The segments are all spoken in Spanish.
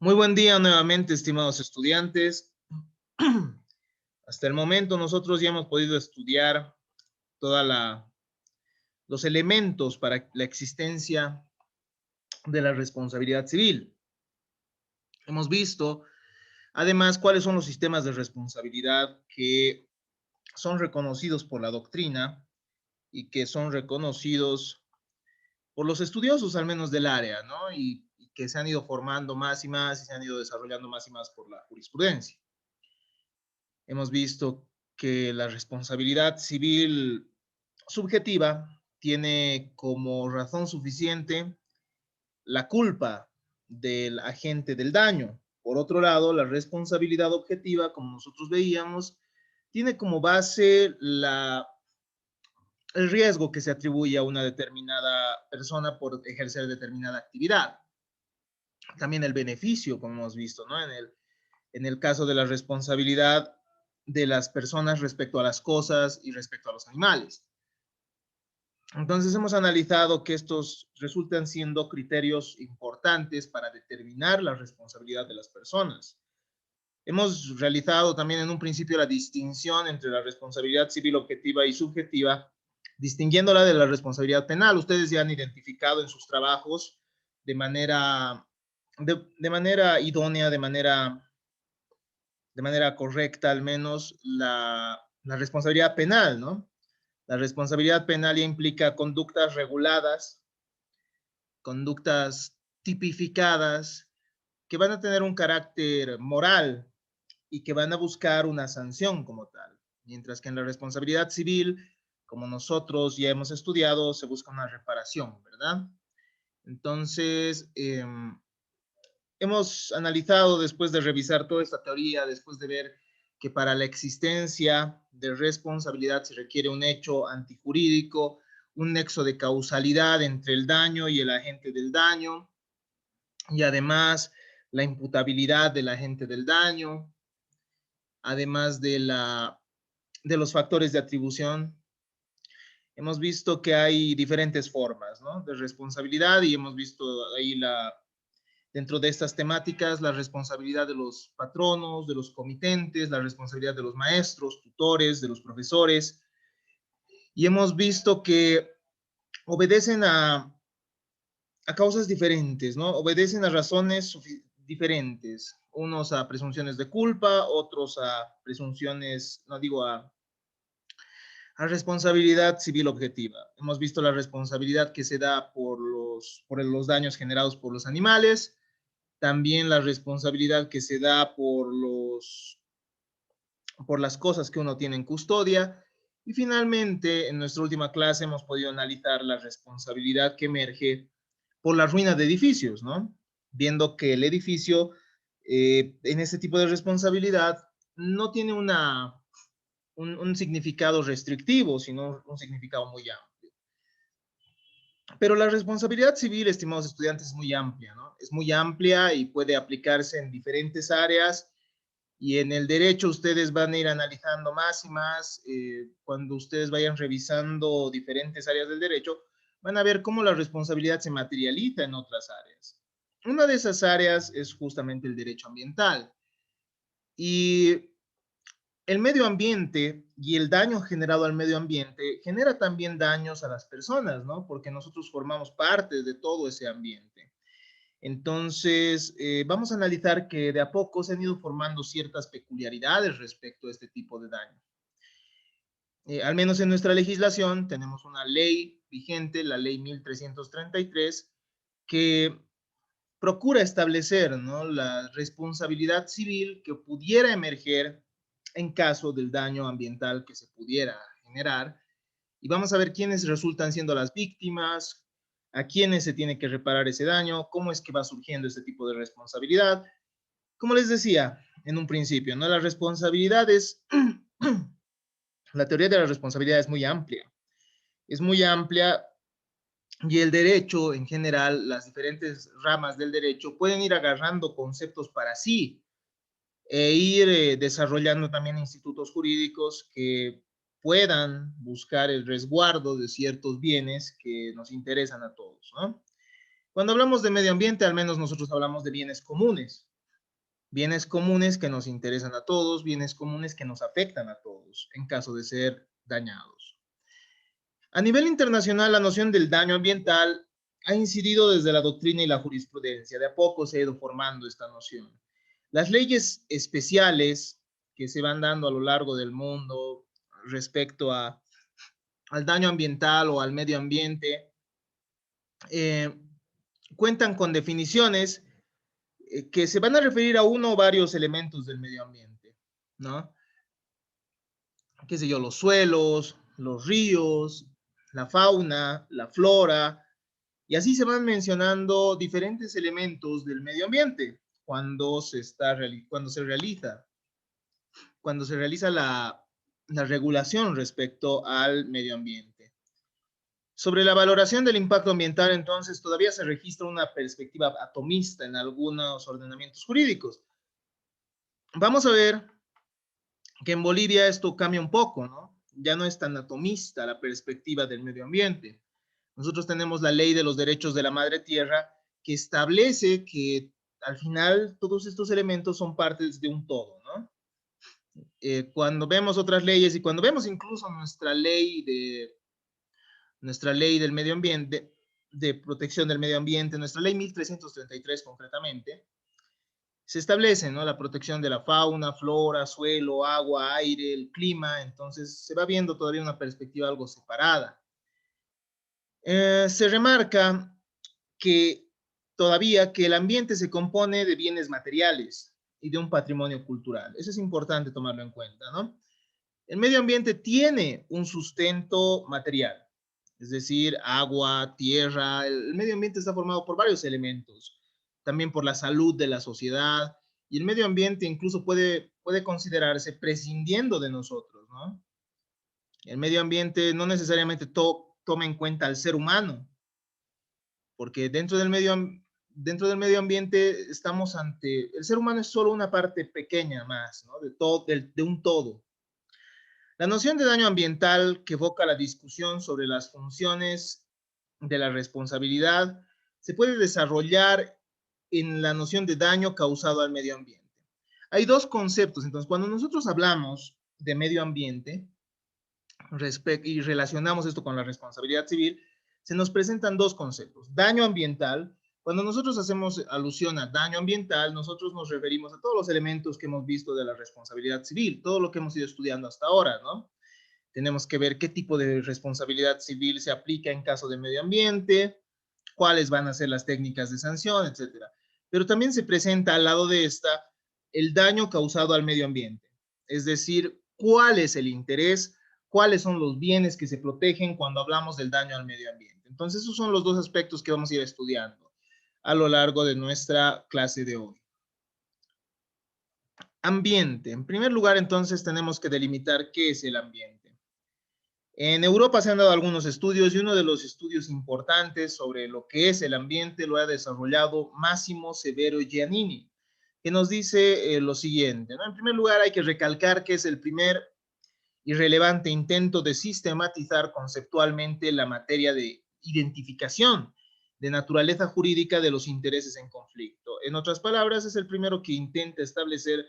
Muy buen día nuevamente, estimados estudiantes. Hasta el momento nosotros ya hemos podido estudiar todos los elementos para la existencia de la responsabilidad civil. Hemos visto, además, cuáles son los sistemas de responsabilidad que son reconocidos por la doctrina y que son reconocidos por los estudiosos, al menos del área, ¿no? Y que se han ido formando más y más y se han ido desarrollando más y más por la jurisprudencia. Hemos visto que la responsabilidad civil subjetiva tiene como razón suficiente la culpa del agente del daño. Por otro lado, la responsabilidad objetiva, como nosotros veíamos, tiene como base el riesgo que se atribuye a una determinada persona por ejercer determinada actividad. También el beneficio, como hemos visto, ¿no? En el caso de la responsabilidad de las personas respecto a las cosas y respecto a los animales. Entonces hemos analizado que estos resultan siendo criterios importantes para determinar la responsabilidad de las personas. Hemos realizado también en un principio la distinción entre la responsabilidad civil objetiva y subjetiva, distinguiéndola de la responsabilidad penal. Ustedes ya han identificado en sus trabajos de manera idónea, de manera correcta al menos, la responsabilidad penal, ¿no? La responsabilidad penal ya implica conductas reguladas, conductas tipificadas, que van a tener un carácter moral y que van a buscar una sanción como tal. Mientras que en la responsabilidad civil, como nosotros ya hemos estudiado, se busca una reparación, ¿verdad? Entonces, hemos analizado después de revisar toda esta teoría, después de ver que para la existencia de responsabilidad se requiere un hecho antijurídico, un nexo de causalidad entre el daño y el agente del daño, y además la imputabilidad del agente del daño, además de los factores de atribución. Hemos visto que hay diferentes formas, ¿no?, de responsabilidad, y hemos visto ahí dentro de estas temáticas, la responsabilidad de los patronos, de los comitentes, la responsabilidad de los maestros, tutores, de los profesores, y hemos visto que obedecen a causas diferentes, ¿no? Obedecen a razones diferentes, unos a presunciones de culpa, otros a presunciones, no digo a responsabilidad civil objetiva. Hemos visto la responsabilidad que se da por los daños generados por los animales, también la responsabilidad que se da por las cosas que uno tiene en custodia. Y finalmente, en nuestra última clase hemos podido analizar la responsabilidad que emerge por la ruina de edificios, ¿no? Viendo que el edificio, en este tipo de responsabilidad, no tiene un significado restrictivo, sino un significado muy amplio. Pero la responsabilidad civil, estimados estudiantes, es muy amplia, ¿no? Es muy amplia y puede aplicarse en diferentes áreas, y en el derecho ustedes van a ir analizando más y más, cuando ustedes vayan revisando diferentes áreas del derecho, van a ver cómo la responsabilidad se materializa en otras áreas. Una de esas áreas es justamente el derecho ambiental. Y el medio ambiente y el daño generado al medio ambiente genera también daños a las personas, ¿no? Porque nosotros formamos parte de todo ese ambiente. Entonces, vamos a analizar que de a poco se han ido formando ciertas peculiaridades respecto a este tipo de daño. Al menos en nuestra legislación tenemos una ley vigente, la ley 1333, que procura establecer, ¿no?, la responsabilidad civil que pudiera emerger en caso del daño ambiental que se pudiera generar. Y vamos a ver quiénes resultan siendo las víctimas, a quiénes se tiene que reparar ese daño, cómo es que va surgiendo este tipo de responsabilidad. Como les decía en un principio, ¿no?, la responsabilidad es, la teoría de la responsabilidad es muy amplia, y el derecho en general, las diferentes ramas del derecho pueden ir agarrando conceptos para sí e ir desarrollando también institutos jurídicos que puedan buscar el resguardo de ciertos bienes que nos interesan a todos, ¿no? Cuando hablamos de medio ambiente, al menos nosotros hablamos de bienes comunes. Bienes comunes que nos interesan a todos, bienes comunes que nos afectan a todos en caso de ser dañados. A nivel internacional, la noción del daño ambiental ha incidido desde la doctrina y la jurisprudencia. De a poco se ha ido formando esta noción. Las leyes especiales que se van dando a lo largo del mundo respecto al daño ambiental o al medio ambiente eh, cuentan con definiciones que se van a referir a uno o varios elementos del medio ambiente, ¿no? Qué sé yo, los suelos, los ríos, la fauna, la flora, y así se van mencionando diferentes elementos del medio ambiente cuando se realiza la regulación respecto al medio ambiente. Sobre la valoración del impacto ambiental, entonces, todavía se registra una perspectiva atomista en algunos ordenamientos jurídicos. Vamos a ver que en Bolivia esto cambia un poco, ¿no? Ya no es tan atomista la perspectiva del medio ambiente. Nosotros tenemos la ley de los derechos de la madre tierra que establece que al final todos estos elementos son partes de un todo, ¿no? Cuando vemos otras leyes y cuando vemos incluso nuestra ley del medio ambiente, de protección del medio ambiente, nuestra ley 1333 concretamente, se establece, ¿no? La protección de la fauna, flora, suelo, agua, aire, el clima, entonces se va viendo todavía una perspectiva algo separada. Se remarca que todavía que el ambiente se compone de bienes materiales y de un patrimonio cultural. Eso es importante tomarlo en cuenta, ¿no? El medio ambiente tiene un sustento material, es decir, agua, tierra. El medio ambiente está formado por varios elementos, también por la salud de la sociedad, y el medio ambiente incluso puede considerarse prescindiendo de nosotros, ¿no? El medio ambiente no necesariamente toma en cuenta al ser humano, porque dentro del medio ambiente estamos ante, el ser humano es solo una parte pequeña más, ¿no? De un todo. La noción de daño ambiental que evoca la discusión sobre las funciones de la responsabilidad se puede desarrollar en la noción de daño causado al medio ambiente. Hay dos conceptos, entonces, cuando nosotros hablamos de medio ambiente y relacionamos esto con la responsabilidad civil, se nos presentan dos conceptos. Daño ambiental, cuando nosotros hacemos alusión a daño ambiental, nosotros nos referimos a todos los elementos que hemos visto de la responsabilidad civil, todo lo que hemos ido estudiando hasta ahora, ¿no? Tenemos que ver qué tipo de responsabilidad civil se aplica en caso de medio ambiente, cuáles van a ser las técnicas de sanción, etcétera. Pero también se presenta al lado de esta el daño causado al medio ambiente, es decir, cuál es el interés, cuáles son los bienes que se protegen cuando hablamos del daño al medio ambiente. Entonces, esos son los dos aspectos que vamos a ir estudiando a lo largo de nuestra clase de hoy. Ambiente. En primer lugar, entonces, tenemos que delimitar qué es el ambiente. En Europa se han dado algunos estudios y uno de los estudios importantes sobre lo que es el ambiente lo ha desarrollado Massimo Severo Giannini, que nos dice lo siguiente, ¿no? En primer lugar, hay que recalcar que es el primer y relevante intento de sistematizar conceptualmente la materia de identificación de naturaleza jurídica de los intereses en conflicto. En otras palabras, es el primero que intenta establecer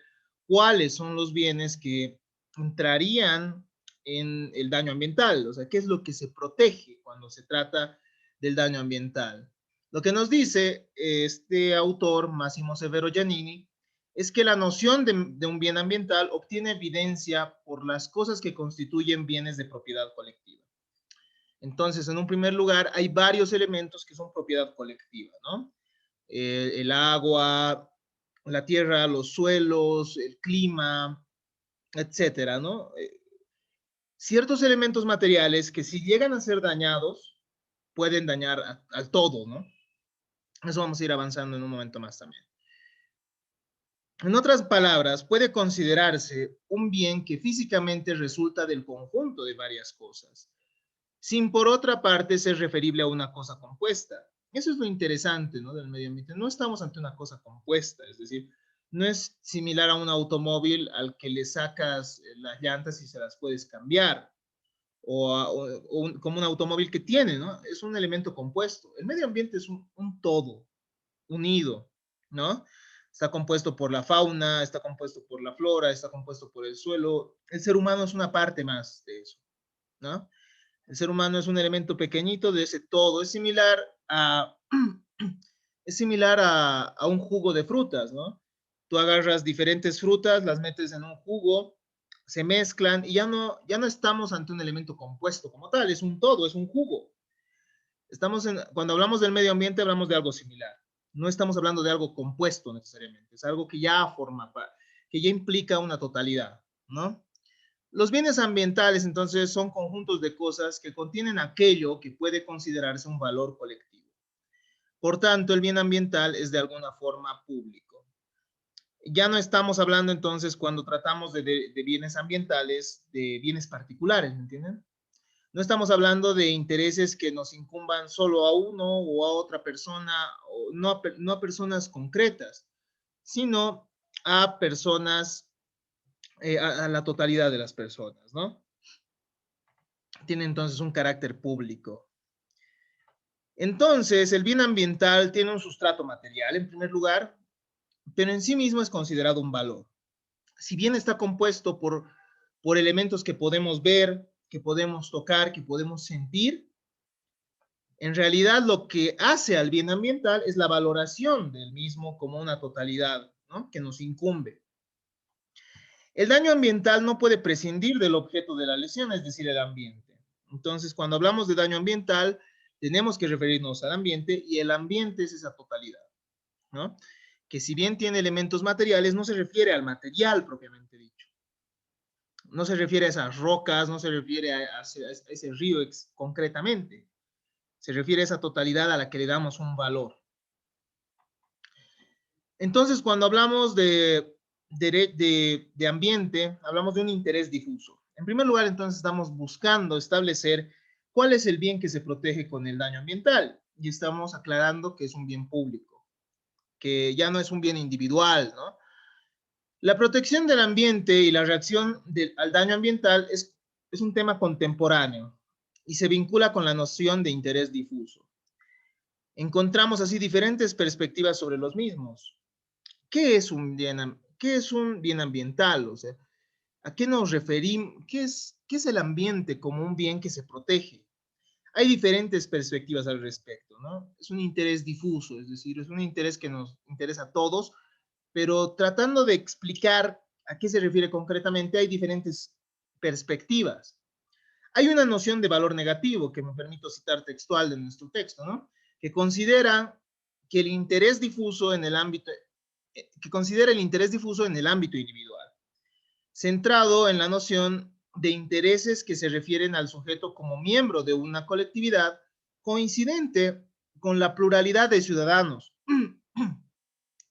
cuáles son los bienes que entrarían en el daño ambiental, o sea, qué es lo que se protege cuando se trata del daño ambiental. Lo que nos dice este autor, Massimo Severo Giannini, es que la noción de un bien ambiental obtiene evidencia por las cosas que constituyen bienes de propiedad colectiva. Entonces, en un primer lugar, hay varios elementos que son propiedad colectiva, ¿no? El agua, la tierra, los suelos, el clima, etcétera, ¿no? Ciertos elementos materiales que si llegan a ser dañados, pueden dañar al todo, ¿no? Eso vamos a ir avanzando en un momento más también. En otras palabras, puede considerarse un bien que físicamente resulta del conjunto de varias cosas, sin por otra parte ser referible a una cosa compuesta. Eso es lo interesante, ¿no? Del medio ambiente. No estamos ante una cosa compuesta, es decir, no es similar a un automóvil al que le sacas las llantas y se las puedes cambiar, como un automóvil que tiene, ¿no? Es un elemento compuesto. El medio ambiente es un todo, unido, ¿no? está compuesto por la fauna, está compuesto por la flora, está compuesto por el suelo. El ser humano es una parte más de eso, ¿no? El ser humano es un elemento pequeñito de ese todo. Es similar a un jugo de frutas, ¿no? Tú agarras diferentes frutas, las metes en un jugo, se mezclan y ya no estamos ante un elemento compuesto como tal, es un todo, es un jugo. Cuando hablamos del medio ambiente hablamos de algo similar. No estamos hablando de algo compuesto necesariamente, es algo que ya que ya implica una totalidad, ¿no? Los bienes ambientales, entonces, son conjuntos de cosas que contienen aquello que puede considerarse un valor colectivo. Por tanto, el bien ambiental es de alguna forma público. Ya no estamos hablando entonces, cuando tratamos de bienes ambientales, de bienes particulares, ¿me entienden? No estamos hablando de intereses que nos incumban solo a uno o a otra persona, o no a personas concretas, sino a personas, a la totalidad de las personas, ¿no? Tiene entonces un carácter público. Entonces, el bien ambiental tiene un sustrato material, en primer lugar, pero en sí mismo es considerado un valor. Si bien está compuesto por elementos que podemos ver, que podemos tocar, que podemos sentir, en realidad lo que hace al bien ambiental es la valoración del mismo como una totalidad, ¿no?, que nos incumbe. El daño ambiental no puede prescindir del objeto de la lesión, es decir, el ambiente. Entonces, cuando hablamos de daño ambiental, tenemos que referirnos al ambiente, y el ambiente es esa totalidad, ¿no? Que si bien tiene elementos materiales, no se refiere al material propiamente dicho. No se refiere a esas rocas, no se refiere a ese río concretamente. Se refiere a esa totalidad a la que le damos un valor. Entonces, cuando hablamos de ambiente, hablamos de un interés difuso. En primer lugar, entonces, estamos buscando establecer cuál es el bien que se protege con el daño ambiental, y estamos aclarando que es un bien público, que ya no es un bien individual, ¿no? La protección del ambiente y la reacción al daño ambiental es un tema contemporáneo y se vincula con la noción de interés difuso. Encontramos así diferentes perspectivas sobre los mismos. ¿Qué es un bien ambiental? O sea, ¿a qué nos referimos? ¿Qué es el ambiente como un bien que se protege? Hay diferentes perspectivas al respecto, ¿no? Es un interés difuso, es decir, es un interés que nos interesa a todos, pero tratando de explicar a qué se refiere concretamente, hay diferentes perspectivas. Hay una noción de valor negativo, que me permito citar textual de nuestro texto, ¿no?, que considera que el interés difuso en el ámbito, que considera el interés difuso en el ámbito individual, centrado en la noción de intereses que se refieren al sujeto como miembro de una colectividad coincidente con la pluralidad de ciudadanos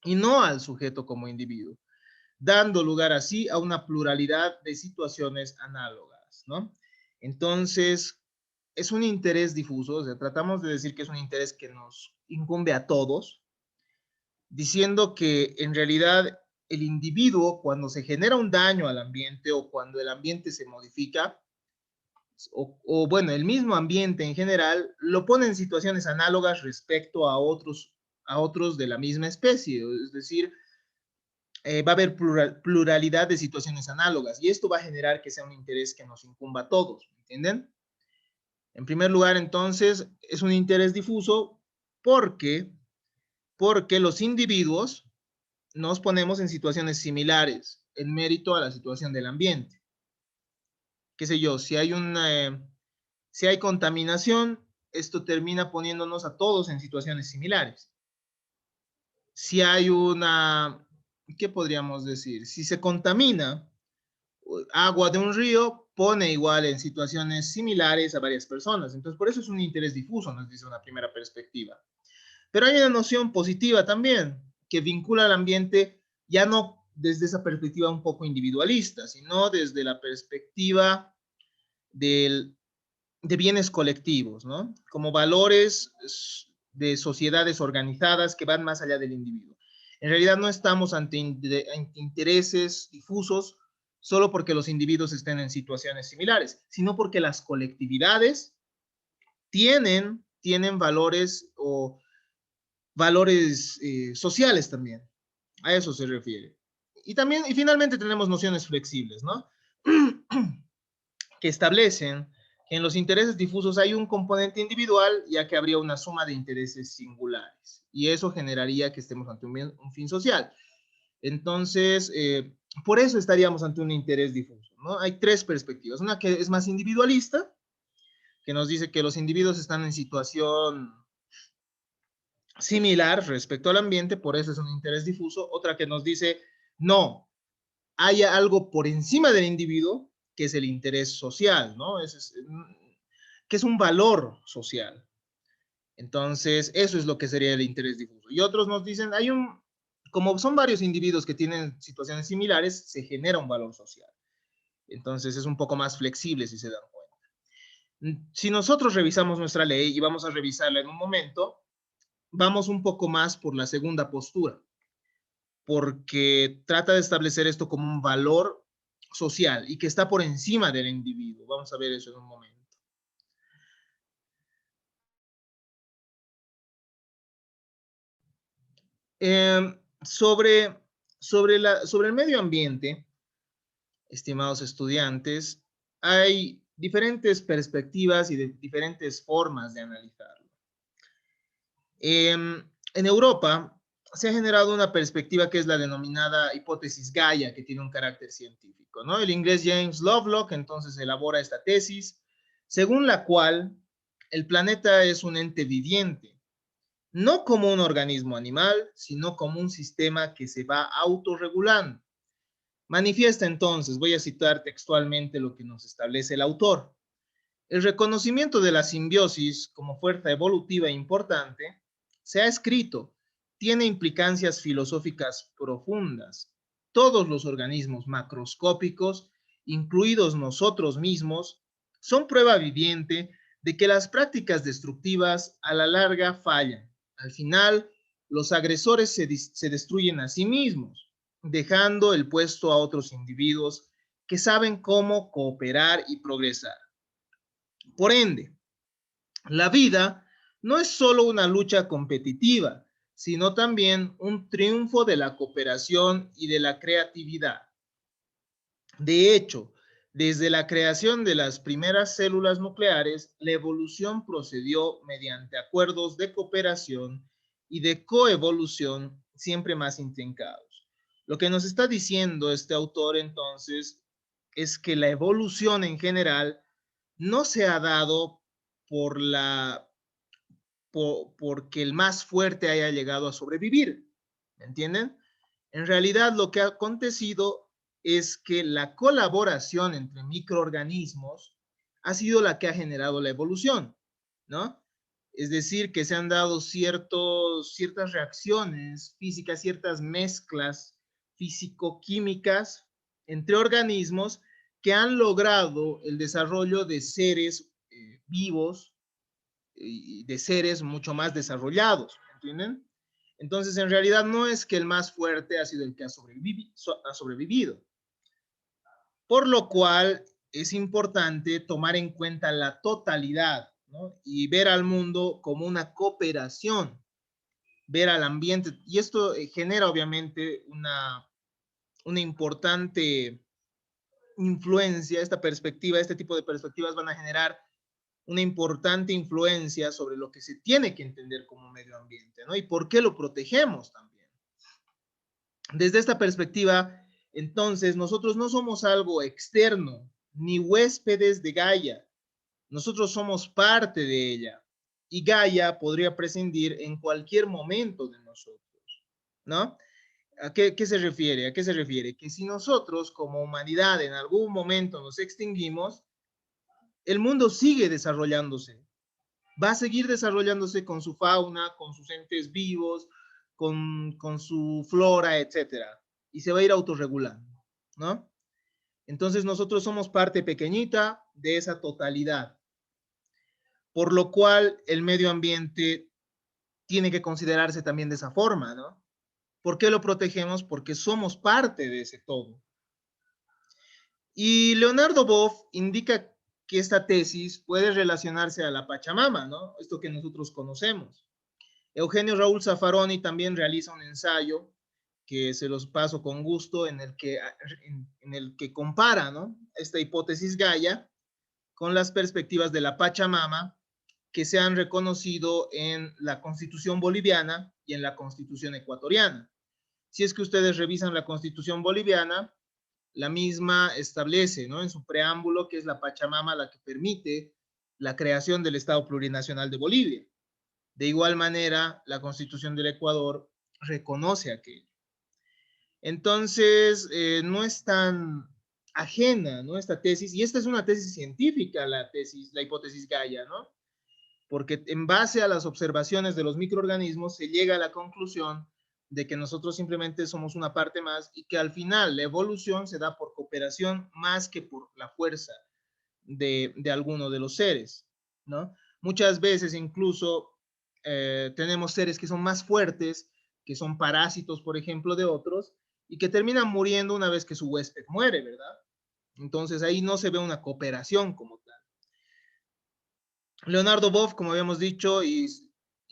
y no al sujeto como individuo, dando lugar así a una pluralidad de situaciones análogas, ¿no? Entonces, es un interés difuso, o sea, tratamos de decir que es un interés que nos incumbe a todos, diciendo que en realidad el individuo, cuando se genera un daño al ambiente o cuando el ambiente se modifica, o bueno, el mismo ambiente en general, lo pone en situaciones análogas respecto a otros de la misma especie, es decir, va a haber pluralidad de situaciones análogas, y esto va a generar que sea un interés que nos incumba a todos, ¿entienden? En primer lugar, entonces, es un interés difuso porque, porque los individuos nos ponemos en situaciones similares en mérito a la situación del ambiente. Qué sé yo, si hay contaminación, esto termina poniéndonos a todos en situaciones similares. Si hay ¿qué podríamos decir? Si se contamina agua de un río, pone igual en situaciones similares a varias personas. Entonces, por eso es un interés difuso, nos dice una primera perspectiva. Pero hay una noción positiva también, que vincula al ambiente ya no desde esa perspectiva un poco individualista, sino desde la perspectiva de bienes colectivos, ¿no? Como valores de sociedades organizadas que van más allá del individuo. En realidad no estamos ante intereses difusos solo porque los individuos estén en situaciones similares, sino porque las colectividades tienen valores o valores sociales también. A eso se refiere. Y también, y finalmente tenemos nociones flexibles, ¿no? Que establecen que en los intereses difusos hay un componente individual, ya que habría una suma de intereses singulares. Y eso generaría que estemos ante un fin social. Entonces, por eso estaríamos ante un interés difuso, ¿no? Hay tres perspectivas. Una que es más individualista, que nos dice que los individuos están en situación similar respecto al ambiente, por eso es un interés difuso. Otra que nos dice, no, hay algo por encima del individuo, que es el interés social, ¿no? Que es un valor social. Entonces, eso es lo que sería el interés difuso. Y otros nos dicen, como son varios individuos que tienen situaciones similares, se genera un valor social. Entonces, es un poco más flexible, si se dan cuenta. Si nosotros revisamos nuestra ley, y vamos a revisarla en un momento, vamos un poco más por la segunda postura, porque trata de establecer esto como un valor social y que está por encima del individuo. Vamos a ver eso en un momento. Sobre el medio ambiente, estimados estudiantes, hay diferentes perspectivas y diferentes formas de analizarlo. En Europa se ha generado una perspectiva que es la denominada hipótesis Gaia, que tiene un carácter científico, ¿no? El inglés James Lovelock entonces elabora esta tesis, según la cual el planeta es un ente viviente, no como un organismo animal, sino como un sistema que se va autorregulando. Manifiesta entonces, voy a citar textualmente lo que nos establece el autor. El reconocimiento de la simbiosis como fuerza evolutiva importante se ha escrito, tiene implicancias filosóficas profundas. Todos los organismos macroscópicos, incluidos nosotros mismos, son prueba viviente de que las prácticas destructivas a la larga fallan. Al final, los agresores se destruyen a sí mismos, dejando el puesto a otros individuos que saben cómo cooperar y progresar. Por ende, la vida no es solo una lucha competitiva, sino también un triunfo de la cooperación y de la creatividad. De hecho, desde la creación de las primeras células nucleares, la evolución procedió mediante acuerdos de cooperación y de coevolución siempre más intrincados. Lo que nos está diciendo este autor entonces es que la evolución en general no se ha dado porque el más fuerte haya llegado a sobrevivir. ¿Me entienden? En realidad lo que ha acontecido es que la colaboración entre microorganismos ha sido la que ha generado la evolución, ¿no? Es decir, que se han dado ciertas reacciones físicas, ciertas mezclas físico-químicas entre organismos que han logrado el desarrollo de seres vivos y de seres mucho más desarrollados, ¿entienden? Entonces, en realidad no es que el más fuerte ha sido el que ha sobrevivido. Por lo cual es importante tomar en cuenta la totalidad, ¿no? Y ver al mundo como una cooperación, ver al ambiente. Y esto genera obviamente una importante influencia, esta perspectiva, este tipo de perspectivas van a generar una importante influencia sobre lo que se tiene que entender como medio ambiente, ¿no? Y por qué lo protegemos también. Desde esta perspectiva, entonces, nosotros no somos algo externo, ni huéspedes de Gaia. Nosotros somos parte de ella. Y Gaia podría prescindir en cualquier momento de nosotros, ¿no? ¿A qué se refiere? ¿A qué se refiere? Que si nosotros como humanidad en algún momento nos extinguimos, el mundo sigue desarrollándose, va a seguir desarrollándose con su fauna, con sus entes vivos, con su flora, etcétera, y se va a ir autorregulando, ¿no? Entonces nosotros somos parte pequeñita de esa totalidad, por lo cual el medio ambiente tiene que considerarse también de esa forma, ¿no? ¿Por qué lo protegemos? Porque somos parte de ese todo. Y Leonardo Boff indica que esta tesis puede relacionarse a la Pachamama, ¿no? Esto que nosotros conocemos. Eugenio Raúl Zaffaroni también realiza un ensayo que se los paso con gusto, en el que compara, ¿no?, esta hipótesis Gaia con las perspectivas de la Pachamama que se han reconocido en la Constitución boliviana y en la Constitución ecuatoriana. Si es que ustedes revisan la Constitución boliviana, la misma establece, ¿no?, en su preámbulo que es la Pachamama la que permite la creación del Estado Plurinacional de Bolivia. De igual manera, la Constitución del Ecuador reconoce aquello. Entonces, no es tan ajena, ¿no?, esta tesis, y esta es una tesis científica, la hipótesis Gaia, ¿no?, porque en base a las observaciones de los microorganismos se llega a la conclusión de que nosotros simplemente somos una parte más y que al final la evolución se da por cooperación más que por la fuerza de alguno de los seres, ¿no? Muchas veces incluso tenemos seres que son más fuertes, que son parásitos, por ejemplo, de otros, y que terminan muriendo una vez que su huésped muere, ¿verdad? Entonces ahí no se ve una cooperación como tal. Leonardo Boff, como habíamos dicho, y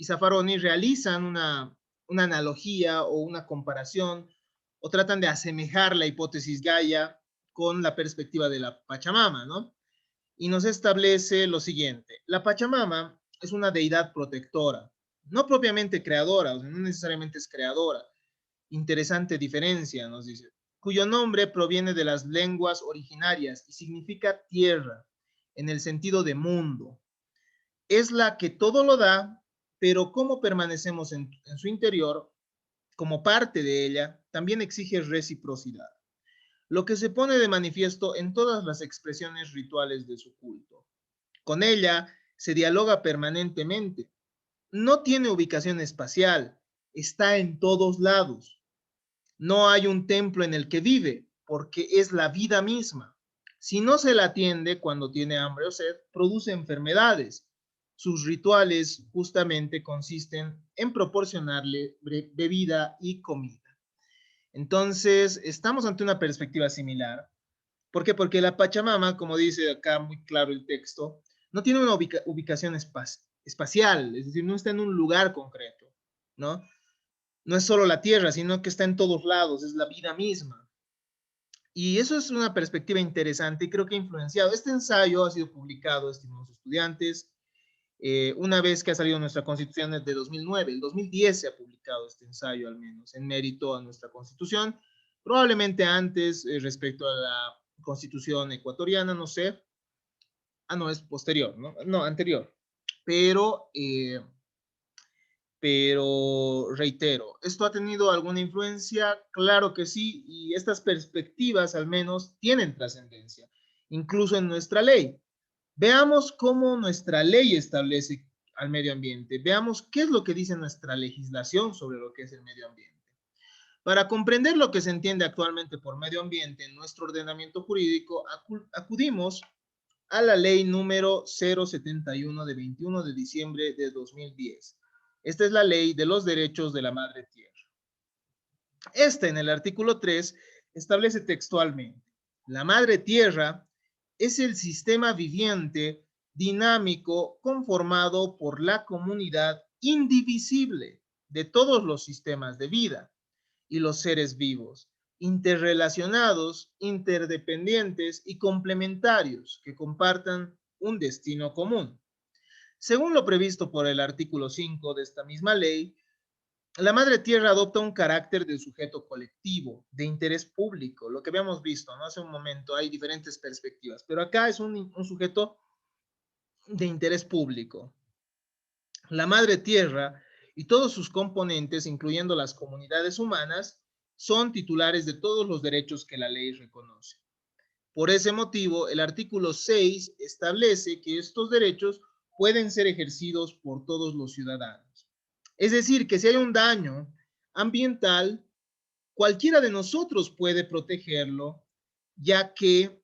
Zaffaroni realizan una analogía o una comparación o tratan de asemejar la hipótesis Gaia con la perspectiva de la Pachamama, ¿no? Y nos establece lo siguiente: la Pachamama es una deidad protectora, no propiamente creadora, o sea, no necesariamente es creadora. Interesante diferencia, nos dice, cuyo nombre proviene de las lenguas originarias y significa tierra, en el sentido de mundo. Es la que todo lo da, pero como permanecemos en su interior, como parte de ella, también exige reciprocidad, lo que se pone de manifiesto en todas las expresiones rituales de su culto. Con ella se dialoga permanentemente. No tiene ubicación espacial, está en todos lados. No hay un templo en el que vive, porque es la vida misma. Si no se la atiende cuando tiene hambre o sed, produce enfermedades. Sus rituales justamente consisten en proporcionarle bebida y comida. Entonces, estamos ante una perspectiva similar. ¿Por qué? Porque la Pachamama, como dice acá muy claro el texto, no tiene una ubicación espacial, es decir, no está en un lugar concreto, ¿no? No es solo la Tierra, sino que está en todos lados, es la vida misma. Y eso es una perspectiva interesante y creo que ha influenciado. Este ensayo ha sido publicado, estimados estudiantes, una vez que ha salido nuestra Constitución de 2009. El 2010 se ha publicado este ensayo, al menos, en mérito a nuestra Constitución. Probablemente antes, respecto a la Constitución ecuatoriana, no sé. Ah, no, es posterior, ¿no? No, anterior. Pero reitero, ¿esto ha tenido alguna influencia? Claro que sí, y estas perspectivas al menos tienen trascendencia, incluso en nuestra ley. Veamos cómo nuestra ley establece al medio ambiente, veamos qué es lo que dice nuestra legislación sobre lo que es el medio ambiente. Para comprender lo que se entiende actualmente por medio ambiente en nuestro ordenamiento jurídico, acudimos a la ley número 071 de 21 de diciembre de 2010. Esta es la ley de los derechos de la madre tierra. Esta, en el artículo 3, establece textualmente: la madre tierra es el sistema viviente dinámico conformado por la comunidad indivisible de todos los sistemas de vida y los seres vivos, interrelacionados, interdependientes y complementarios que compartan un destino común. Según lo previsto por el artículo 5 de esta misma ley, la madre tierra adopta un carácter de sujeto colectivo, de interés público, lo que habíamos visto, ¿no? Hace un momento hay diferentes perspectivas, pero acá es un sujeto de interés público. La madre tierra y todos sus componentes, incluyendo las comunidades humanas, son titulares de todos los derechos que la ley reconoce. Por ese motivo, el artículo 6 establece que estos derechos pueden ser ejercidos por todos los ciudadanos. Es decir, que si hay un daño ambiental, cualquiera de nosotros puede protegerlo, ya que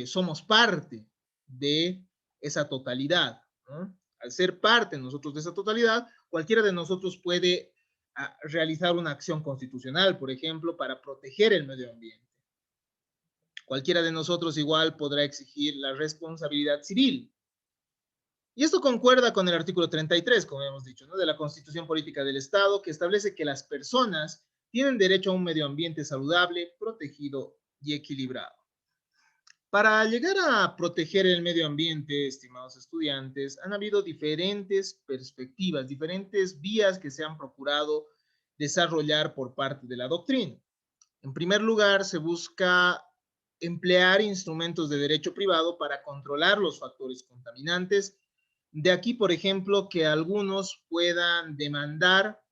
somos parte de esa totalidad, ¿no? Al ser parte nosotros de esa totalidad, cualquiera de nosotros puede realizar una acción constitucional, por ejemplo, para proteger el medio ambiente. Cualquiera de nosotros igual podrá exigir la responsabilidad civil. Y esto concuerda con el artículo 33, como hemos dicho, ¿no?, de la Constitución Política del Estado, que establece que las personas tienen derecho a un medio ambiente saludable, protegido y equilibrado. Para llegar a proteger el medio ambiente, estimados estudiantes, han habido diferentes perspectivas, diferentes vías que se han procurado desarrollar por parte de la doctrina. En primer lugar, se busca emplear instrumentos de derecho privado para controlar los factores contaminantes. De aquí, por ejemplo, que algunos puedan demandar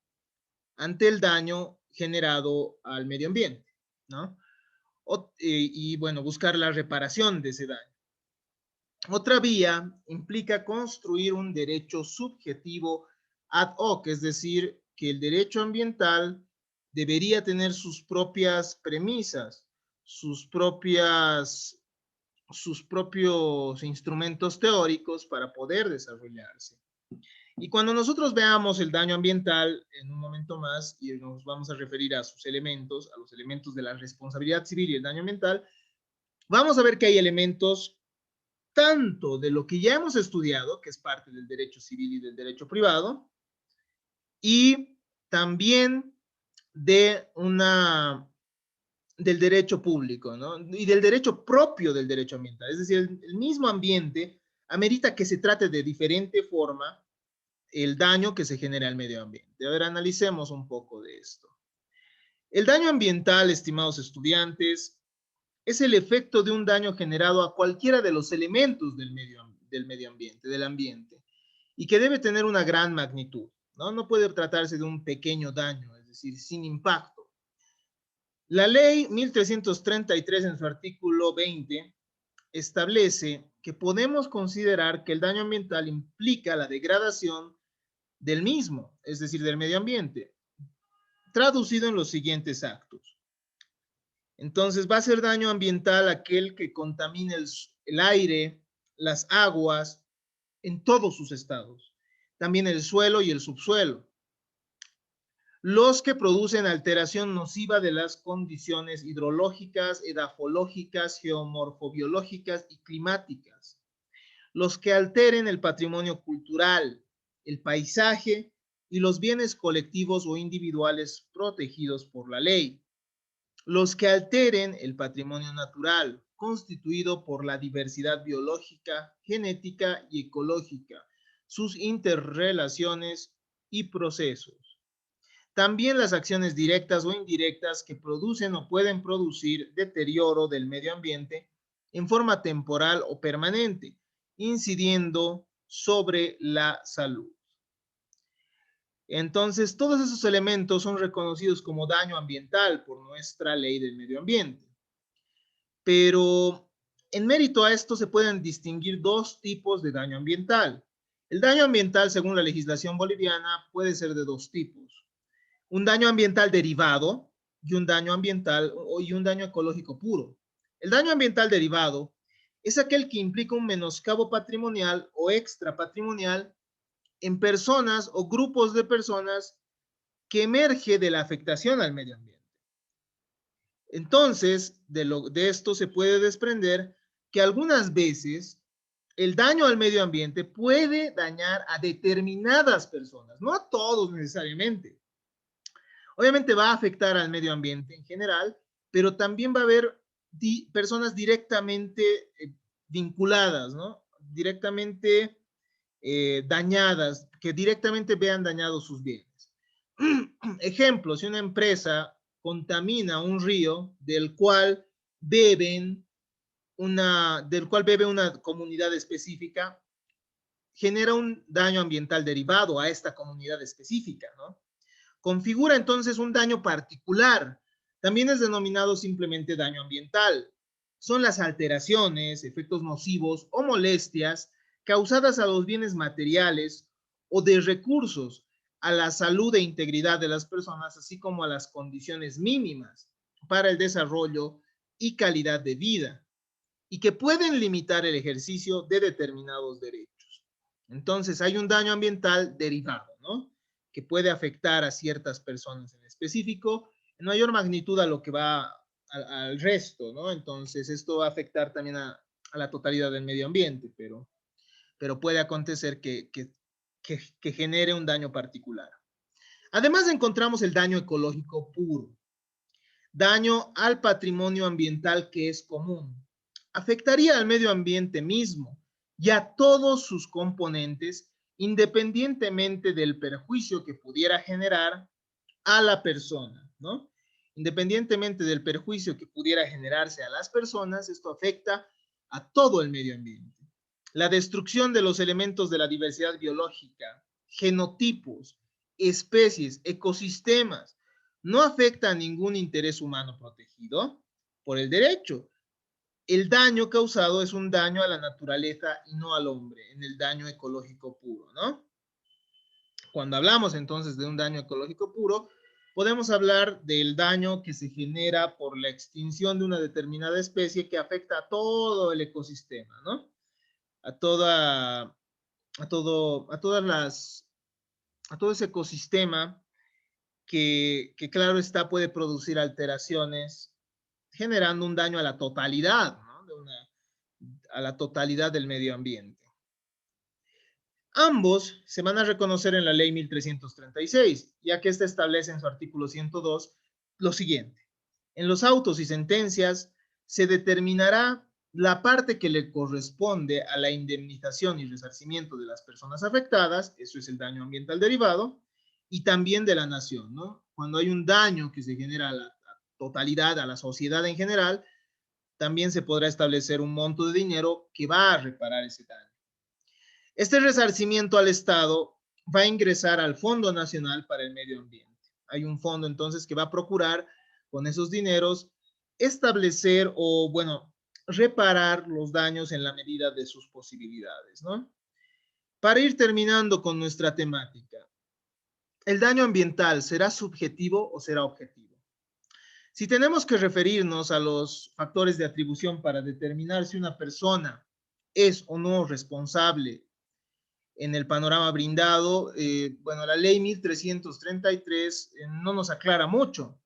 ante el daño generado al medio ambiente, ¿no? Y bueno, buscar la reparación de ese daño. Otra vía implica construir un derecho subjetivo ad hoc, es decir, que el derecho ambiental debería tener sus propias premisas, sus propios instrumentos teóricos para poder desarrollarse. Y cuando nosotros veamos el daño ambiental en un momento más, y nos vamos a referir a sus elementos, a los elementos de la responsabilidad civil y el daño ambiental, vamos a ver que hay elementos tanto de lo que ya hemos estudiado, que es parte del derecho civil y del derecho privado, y también del derecho público, ¿no?, y del derecho propio del derecho ambiental. Es decir, el mismo ambiente amerita que se trate de diferente forma el daño que se genera al medio ambiente. A ver, analicemos un poco de esto. El daño ambiental, estimados estudiantes, es el efecto de un daño generado a cualquiera de los elementos del medio ambiente, del ambiente, y que debe tener una gran magnitud, ¿no? No puede tratarse de un pequeño daño, es decir, sin impacto. La ley 1333 en su artículo 20 establece que podemos considerar que el daño ambiental implica la degradación del mismo, es decir, del medio ambiente, traducido en los siguientes actos. Entonces, va a ser daño ambiental aquel que contamine el aire, las aguas, en todos sus estados, también el suelo y el subsuelo. Los que producen alteración nociva de las condiciones hidrológicas, edafológicas, geomorfobiológicas y climáticas. Los que alteren el patrimonio cultural, el paisaje y los bienes colectivos o individuales protegidos por la ley. Los que alteren el patrimonio natural, constituido por la diversidad biológica, genética y ecológica, sus interrelaciones y procesos. También las acciones directas o indirectas que producen o pueden producir deterioro del medio ambiente en forma temporal o permanente, incidiendo sobre la salud. Entonces, todos esos elementos son reconocidos como daño ambiental por nuestra ley del medio ambiente. Pero en mérito a esto se pueden distinguir dos tipos de daño ambiental. El daño ambiental, según la legislación boliviana, puede ser de dos tipos: un daño ambiental derivado y un daño ecológico puro. El daño ambiental derivado es aquel que implica un menoscabo patrimonial o extrapatrimonial en personas o grupos de personas que emerge de la afectación al medio ambiente. Entonces, de esto se puede desprender que algunas veces el daño al medio ambiente puede dañar a determinadas personas, no a todos necesariamente. Obviamente va a afectar al medio ambiente en general, pero también va a haber personas directamente vinculadas, ¿no?, directamente dañadas, que directamente vean dañados sus bienes. Ejemplo, si una empresa contamina un río del cual bebe una comunidad específica, genera un daño ambiental derivado a esta comunidad específica, ¿no? Configura entonces un daño particular. También es denominado simplemente daño ambiental. Son las alteraciones, efectos nocivos o molestias causadas a los bienes materiales o de recursos, a la salud e integridad de las personas, así como a las condiciones mínimas para el desarrollo y calidad de vida, y que pueden limitar el ejercicio de determinados derechos. Entonces, hay un daño ambiental derivado, ¿no?, que puede afectar a ciertas personas en específico, en mayor magnitud a lo que va al resto, ¿no? Entonces, esto va a afectar también a la totalidad del medio ambiente, pero pero puede acontecer que genere un daño particular. Además encontramos el daño ecológico puro, daño al patrimonio ambiental que es común. Afectaría al medio ambiente mismo y a todos sus componentes, independientemente del perjuicio que pudiera generar a la persona, ¿no? Independientemente del perjuicio que pudiera generarse a las personas, esto afecta a todo el medio ambiente. La destrucción de los elementos de la diversidad biológica, genotipos, especies, ecosistemas, no afecta a ningún interés humano protegido por el derecho. El daño causado es un daño a la naturaleza y no al hombre, en el daño ecológico puro, ¿no? Cuando hablamos entonces de un daño ecológico puro, podemos hablar del daño que se genera por la extinción de una determinada especie que afecta a todo el ecosistema, ¿no? A toda, a todas las, a todo ese ecosistema que claro está puede producir alteraciones generando un daño a la totalidad, ¿no? A la totalidad del medio ambiente. Ambos se van a reconocer en la ley 1336, ya que ésta establece en su artículo 102 lo siguiente. En los autos y sentencias se determinará la parte que le corresponde a la indemnización y resarcimiento de las personas afectadas, eso es el daño ambiental derivado, y también de la nación, ¿no? Cuando hay un daño que se genera a la totalidad, a la sociedad en general, también se podrá establecer un monto de dinero que va a reparar ese daño. Este resarcimiento al Estado va a ingresar al Fondo Nacional para el Medio Ambiente. Hay un fondo entonces que va a procurar con esos dineros establecer o, bueno, reparar los daños en la medida de sus posibilidades, ¿no? Para ir terminando con nuestra temática, ¿el daño ambiental será subjetivo o será objetivo? Si tenemos que referirnos a los factores de atribución para determinar si una persona es o no responsable en el panorama brindado, bueno, la ley 1333 no nos aclara mucho,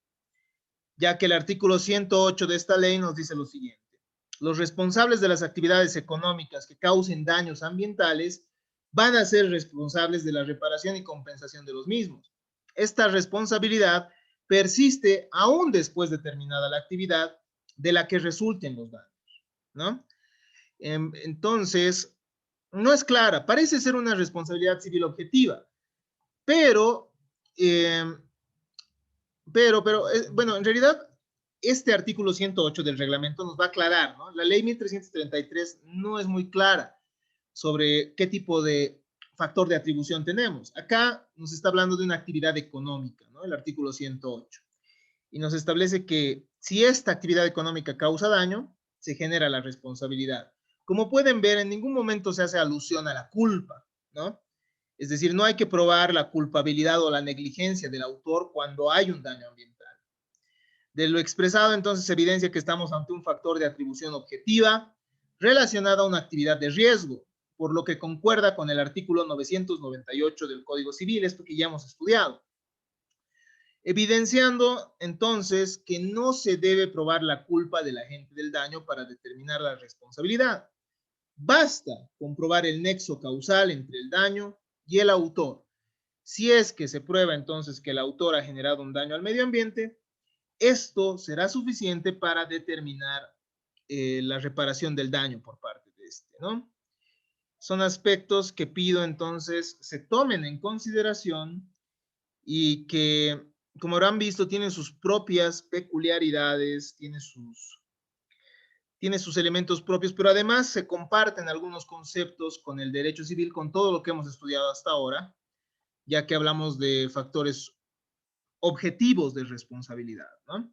ya que el artículo 108 de esta ley nos dice lo siguiente. Los responsables de las actividades económicas que causen daños ambientales van a ser responsables de la reparación y compensación de los mismos. Esta responsabilidad persiste aún después de terminada la actividad de la que resulten los daños, ¿no? Entonces, no es clara, parece ser una responsabilidad civil objetiva, pero, eh, bueno, en realidad, este artículo 108 del reglamento nos va a aclarar, ¿no? La ley 1333 no es muy clara sobre qué tipo de factor de atribución tenemos. Acá nos está hablando de una actividad económica, ¿no? El artículo 108. Y nos establece que si esta actividad económica causa daño, se genera la responsabilidad. Como pueden ver, en ningún momento se hace alusión a la culpa, ¿no? Es decir, no hay que probar la culpabilidad o la negligencia del autor cuando hay un daño ambiental. De lo expresado, entonces, evidencia que estamos ante un factor de atribución objetiva relacionado a una actividad de riesgo, por lo que concuerda con el artículo 998 del Código Civil, esto que ya hemos estudiado. Evidenciando, entonces, que no se debe probar la culpa del agente del daño para determinar la responsabilidad. Basta comprobar el nexo causal entre el daño y el autor. Si es que se prueba entonces que el autor ha generado un daño al medio ambiente, esto será suficiente para determinar la reparación del daño por parte de este, ¿no? Son aspectos que pido entonces se tomen en consideración y que, como habrán visto, tienen sus propias peculiaridades, tienen sus elementos propios, pero además se comparten algunos conceptos con el derecho civil, con todo lo que hemos estudiado hasta ahora, ya que hablamos de factores objetivos de responsabilidad, ¿no?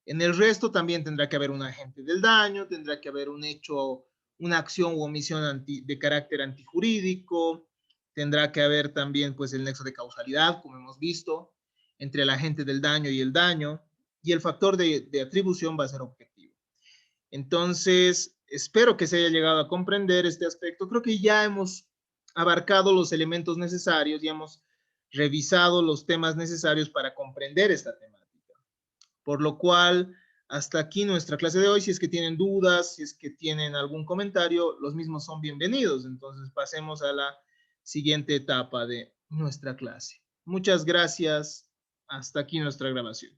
En el resto también tendrá que haber un agente del daño, tendrá que haber un hecho, una acción u omisión de carácter antijurídico, tendrá que haber también pues el nexo de causalidad, como hemos visto, entre el agente del daño y el factor de atribución va a ser objetivo. Entonces, espero que se haya llegado a comprender este aspecto. Creo que ya hemos abarcado los elementos necesarios, ya hemos revisado los temas necesarios para comprender esta temática. Por lo cual, hasta aquí nuestra clase de hoy. Si es que tienen dudas, si es que tienen algún comentario, los mismos son bienvenidos. Entonces pasemos a la siguiente etapa de nuestra clase. Muchas gracias. Hasta aquí nuestra grabación.